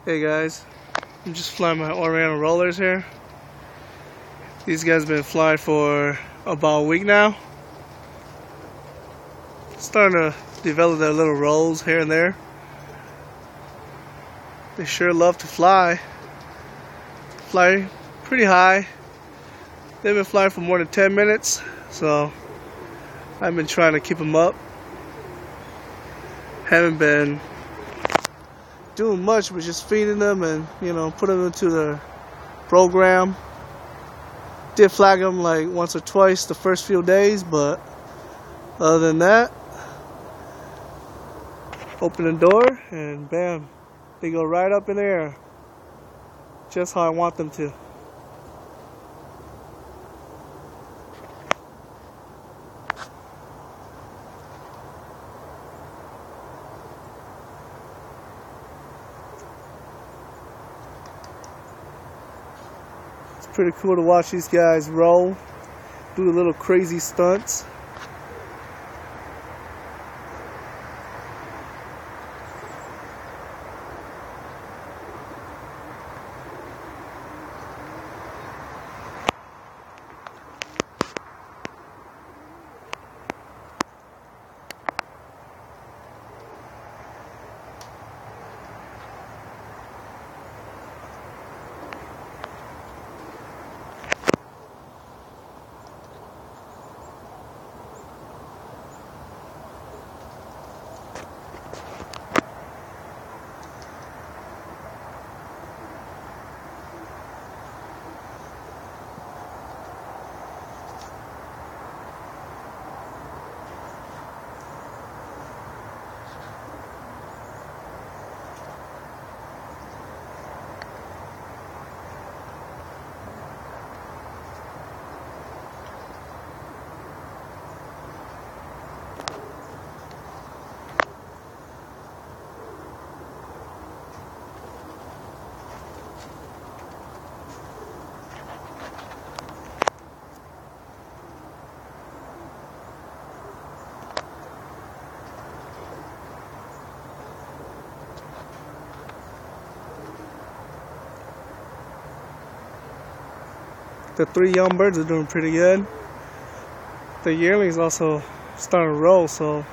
Hey guys, I'm just flying my Oriental rollers here. These guys have been flying for about a week now. Starting to develop their little rolls here and there. They sure love to fly. Fly pretty high. They've been flying for more than 10 minutes, so I've been trying to keep them up. Haven't been doing much, but just feeding them and put them into the program. Did flag them like once or twice the first few days, but other than that, open the door and bam, they go right up in the air, just how I want them to. Pretty cool to watch these guys roll, do the little crazy stunts. The 3 young birds are doing pretty good. The yearlings also starting to roll, so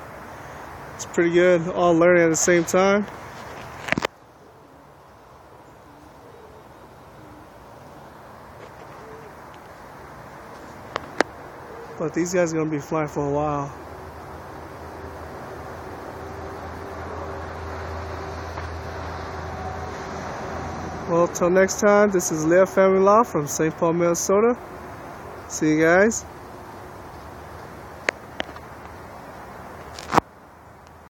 it's pretty good. All learning at the same time. But these guys are going to be flying for a while. Well, till next time, this is Liab Family Loft from St. Paul, Minnesota. See you guys.